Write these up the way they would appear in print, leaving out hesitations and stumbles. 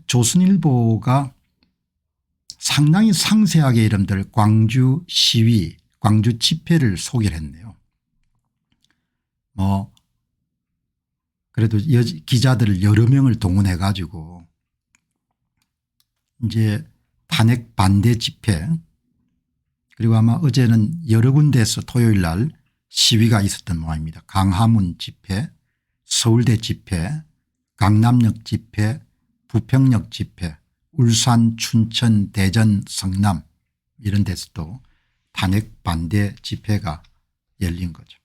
조선일보가 상당히 상세하게 여러분들 광주 시위 광주 집회를 소개를 했네요. 뭐 그래도 기자들을 여러 명을 동원해 가지고 이제 탄핵 반대 집회 그리고 아마 어제는 여러 군데에서 토요일 날 시위가 있었던 모양입니다. 강화문 집회, 서울대 집회, 강남역 집회, 부평역 집회, 울산, 춘천, 대전, 성남 이런 데서도 탄핵 반대 집회가 열린 거죠.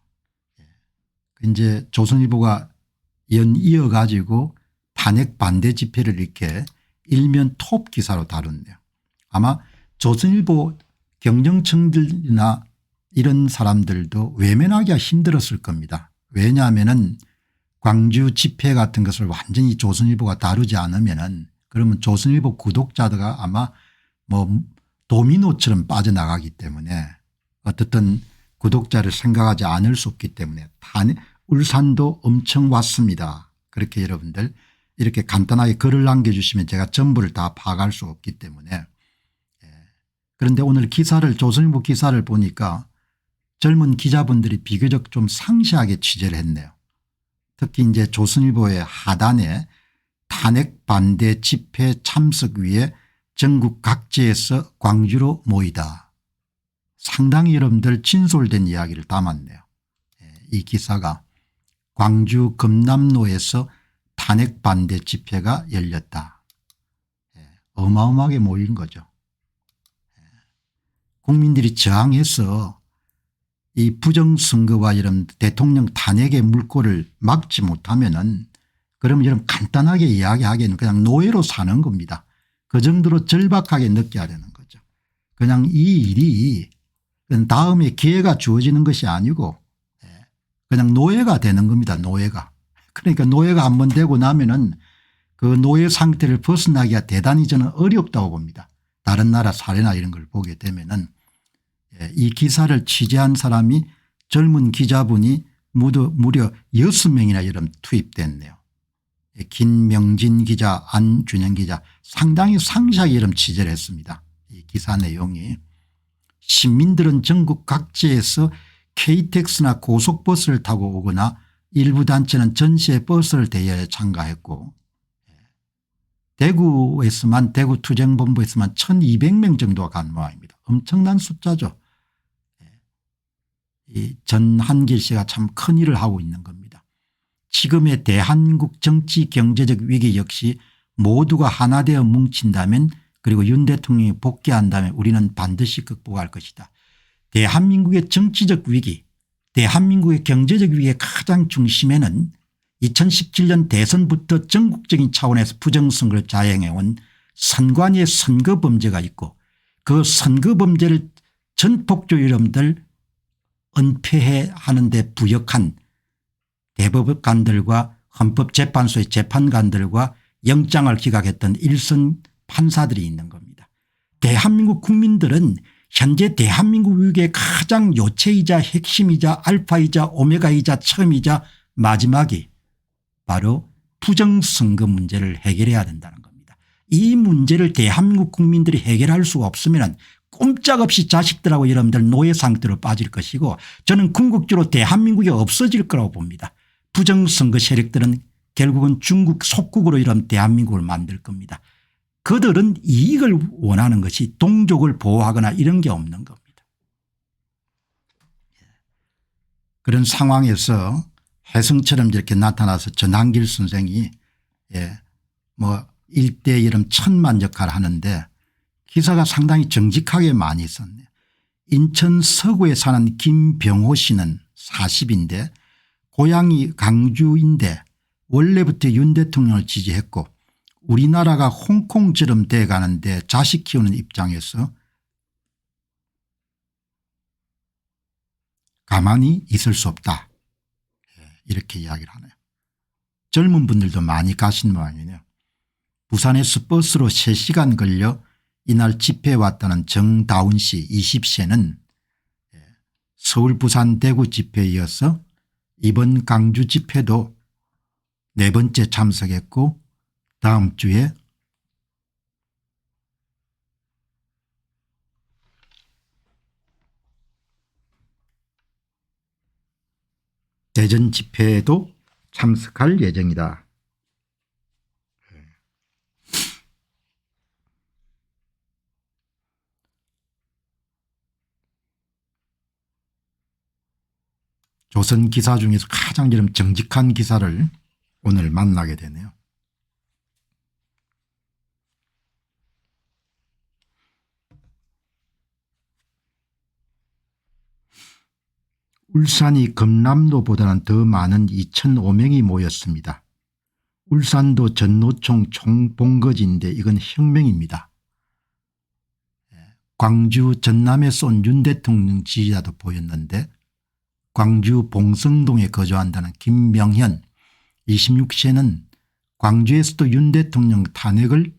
이제 조선일보가 연이어 가지고 탄핵 반대 집회를 이렇게 일면 톱 기사로 다뤘네요. 아마 조선일보 경정청들이나 이런 사람들도 외면하기가 힘들었을 겁니다. 왜냐하면은 광주 집회 같은 것을 완전히 조선일보가 다루지 않으면은 그러면 조선일보 구독자들가 아마 뭐 도미노처럼 빠져나가기 때문에 어떻든 구독자를 생각하지 않을 수 없기 때문에 울산도 엄청 왔습니다. 그렇게 여러분들 이렇게 간단하게 글을 남겨주시면 제가 전부를 다 파악할 수 없기 때문에 그런데 오늘 기사를 조선일보 기사를 보니까 젊은 기자분들이 비교적 좀 상세하게 취재를 했네요. 특히 이제 조선일보의 하단에 탄핵 반대 집회 참석 위에 전국 각지에서 광주로 모이다. 상당히 여러분들 진솔된 이야기를 담았네요. 이 기사가 광주 금남로에서 탄핵 반대 집회가 열렸다. 어마어마하게 모인 거죠. 국민들이 저항해서 이 부정선거와 이런 대통령 탄핵의 물꼬를 막지 못하면은 그러면 여러분 간단하게 이야기하기에는 그냥 노예로 사는 겁니다. 그 정도로 절박하게 느껴야 되는 거죠. 그냥 이 일이 다음에 기회가 주어지는 것이 아니고 그냥 노예가 되는 겁니다. 노예가. 그러니까 노예가 한번 되고 나면은 그 노예 상태를 벗어나기가 대단히 저는 어렵다고 봅니다. 다른 나라 사례나 이런 걸 보게 되면은 이 기사를 취재한 사람이 젊은 기자분이 무려 6명이나 이런 투입됐네요. 김명진 기자, 안준영 기자 상당히 상세하게 이런 취재를 했습니다. 이 기사 내용이 시민들은 전국 각지에서 KTX나 고속버스를 타고 오거나 일부 단체는 전시회 버스를 대여해 참가했고 대구에서만 대구투쟁본부에서만 1200명 정도가 간 모양입니다. 엄청난 숫자죠. 이 전한길 씨가 참 큰 일을 하고 있는 겁니다. 지금의 대한민국 정치 경제적 위기 역시 모두가 하나 되어 뭉친다면 그리고 윤 대통령이 복귀한다면 우리는 반드시 극복할 것이다. 대한민국의 정치적 위기 대한민국의 경제적 위기의 가장 중심에는 2017년 대선부터 전국적인 차원에서 부정선거를 자행해온 선관위의 선거범죄가 있고 그 선거범죄를 전폭적으로 여러분들 은폐해 하는 데 부역한 대법관들과 헌법재판소의 재판관들과 영장을 기각했던 일선 판사들이 있는 겁니다. 대한민국 국민들은 현재 대한민국 위기의 가장 요체이자 핵심이자 알파이자 오메가이자 처음이자 마지막이 바로 부정선거 문제를 해결해야 된다는 겁니다. 이 문제를 대한민국 국민들이 해결할 수가 없으면 꼼짝없이 자식들하고 여러분들 노예 상태로 빠질 것이고 저는 궁극적으로 대한민국이 없어질 거라고 봅니다. 부정선거 세력들은 결국은 중국 속국으로 이런 대한민국을 만들 겁니다. 그들은 이익을 원하는 것이 동족을 보호하거나 이런 게 없는 겁니다. 그런 상황에서 혜성처럼 이렇게 나타나서 전한길 선생이 뭐 일대 이런 천만 역할을 하는데 기사가 상당히 정직하게 많이 썼네요. 인천 서구에 사는 김병호 씨는 40인데 고향이 강주인데 원래부터 윤 대통령을 지지했고 우리나라가 홍콩처럼 돼가는데 자식 키우는 입장에서 가만히 있을 수 없다. 이렇게 이야기를 하네요. 젊은 분들도 많이 가신 모양이네요. 부산에서 버스로 3시간 걸려 이날 집회에 왔다는 정다운 씨 20세는 서울 부산 대구 집회에 이어서 이번 강주 집회도 4번째 참석했고 다음 주에 대전 집회에도 참석할 예정이다. 조선 기사 중에서 가장 좀 정직한 기사를 오늘 만나게 되네요. 울산이 금남도보다는 더 많은 2,500명이 모였습니다. 울산도 전노총 총본거지인데 이건 혁명입니다. 광주 전남에서 온 윤 대통령 지지자도 보였는데 광주 봉성동에 거주한다는 김명현 26세는 광주에서도 윤 대통령 탄핵을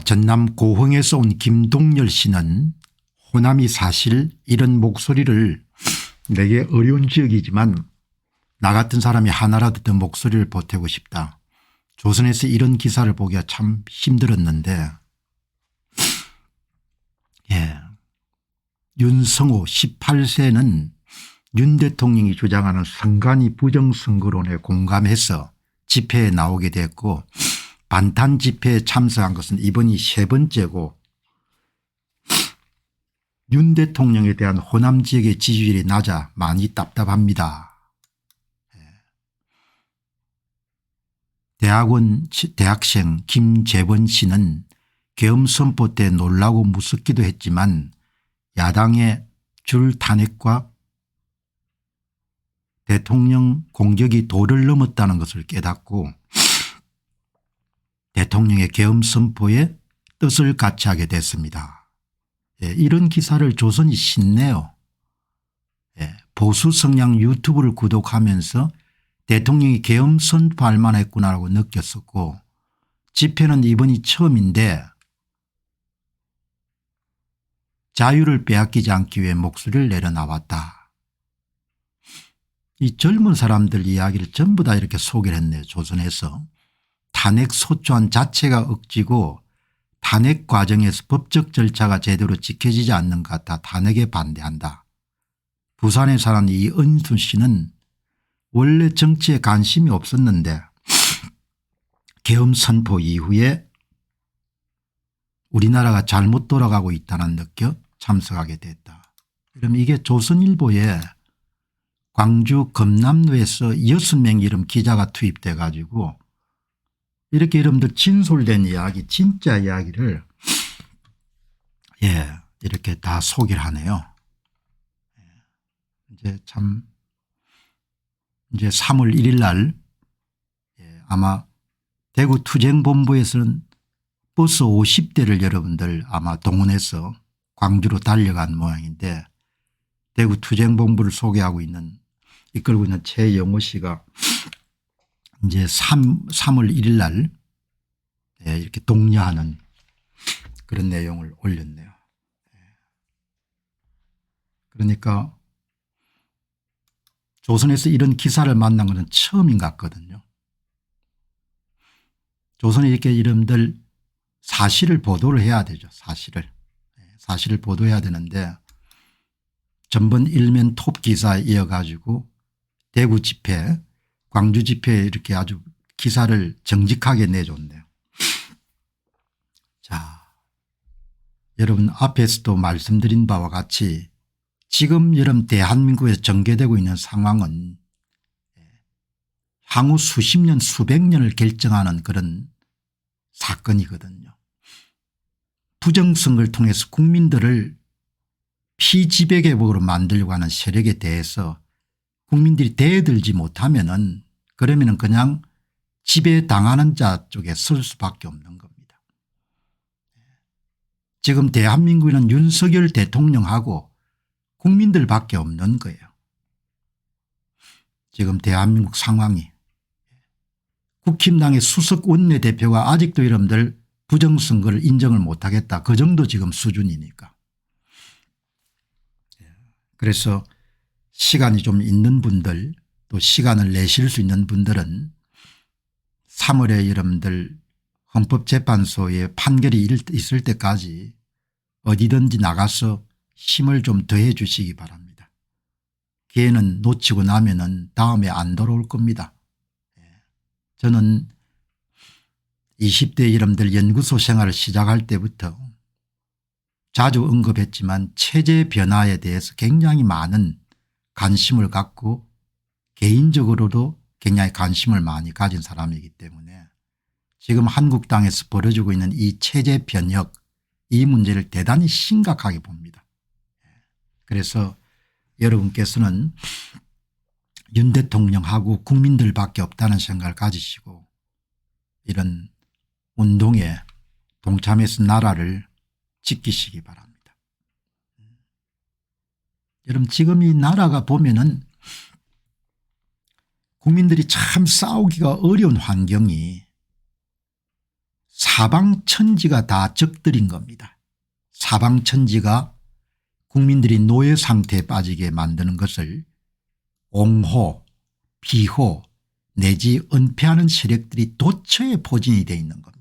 전남 고흥에서 온 김동열 씨는 호남이 사실 이런 목소리를 내게 어려운 지역이지만 나 같은 사람이 하나라도 더 목소리를 보태고 싶다. 조선에서 이런 기사를 보기가 참 힘들었는데 윤성호 18세는 윤 대통령이 주장하는 선관위 부정선거론에 공감해서 집회에 나오게 됐고 반탄 집회에 참석한 것은 이번이 3번째고 윤 대통령에 대한 호남 지역의 지지율이 낮아 많이 답답합니다. 대학생 김재원 씨는 계엄 선포 때 놀라고 무섭기도 했지만 야당의 줄 탄핵과 대통령 공격이 도를 넘었다는 것을 깨닫고 대통령의 계엄 선포에 뜻을 같이 하게 됐습니다. 이런 기사를 조선이 신내요. 보수 성향 유튜브를 구독하면서 대통령이 계엄 선포할 만했구나라고 느꼈었고 집회는 이번이 처음인데 자유를 빼앗기지 않기 위해 목소리를 내려나왔다. 이 젊은 사람들 이야기를 전부 다 이렇게 소개를 했네요. 조선에서. 탄핵 소추안 자체가 억지고 탄핵 과정에서 법적 절차가 제대로 지켜지지 않는 것 같아 탄핵에 반대한다. 부산에 사는 이은순 씨는 원래 정치에 관심이 없었는데 계엄 선포 이후에 우리나라가 잘못 돌아가고 있다는 느껴 참석하게 됐다. 그럼 이게 조선일보에 광주 금남로에서 6명 이름 기자가 투입돼 가지고 이렇게 여러분들 진솔된 이야기 진짜 이야기를 이렇게 다 소개를 하네요. 이제 3월 1일 날 아마 대구 투쟁본부에서는 버스 50대를 여러분들 아마 동원해서 광주로 달려간 모양인데 대구 투쟁본부를 소개하고 이끌고 있는 최영호 씨가 이제 3월 1일 날 이렇게 독려하는 그런 내용을 올렸네요. 그러니까 조선에서 이런 기사를 만난 것은 처음인 것 같거든요. 조선에 이렇게 이름들 사실을 보도를 해야 되죠. 사실을 보도해야 되는데 전번 일면 톱 기사에 이어가지고 대구 집회 광주 집회에 이렇게 아주 기사를 정직하게 내줬네요. 자, 여러분 앞에서도 말씀드린 바와 같이 지금 여러분 대한민국에서 전개되고 있는 상황은 향후 수십 년 수백 년을 결정하는 그런 사건이거든요. 부정선거를 통해서 국민들을 피지배계복으로 만들려고 하는 세력에 대해서 국민들이 대들지 못하면은 그러면은 그냥 지배당하는 자 쪽에 설 수밖에 없는 겁니다. 지금 대한민국에는 윤석열 대통령하고 국민들밖에 없는 거예요. 지금 대한민국 상황이 국힘당의 수석 원내대표가 아직도 여러분들 부정선거를 인정을 못하겠다. 그 정도 지금 수준이니까. 그래서 시간이 좀 있는 분들 또 시간을 내실 수 있는 분들은 3월에 여러분들 헌법재판소의 판결이 있을 때까지 어디든지 나가서 힘을 좀 더해 주시기 바랍니다. 기회는 놓치고 나면은 다음에 안 돌아올 겁니다. 저는 20대 여러분들 연구소 생활을 시작할 때부터 자주 언급했지만 체제 변화에 대해서 굉장히 많은 관심을 갖고 개인적으로도 굉장히 관심을 많이 가진 사람이기 때문에 지금 한국당에서 벌어지고 있는 이 체제 변혁 이 문제를 대단히 심각하게 봅니다. 그래서 여러분께서는 윤 대통령하고 국민들밖에 없다는 생각을 가지시고 이런 운동에 동참해서 나라를 지키시기 바랍니다. 여러분 지금 이 나라가 보면은 국민들이 참 싸우기가 어려운 환경이 사방천지가 다 적들인 겁니다. 사방천지가 국민들이 노예 상태에 빠지게 만드는 것을 옹호, 비호 내지 은폐하는 세력들이 도처에 포진이 되어 있는 겁니다.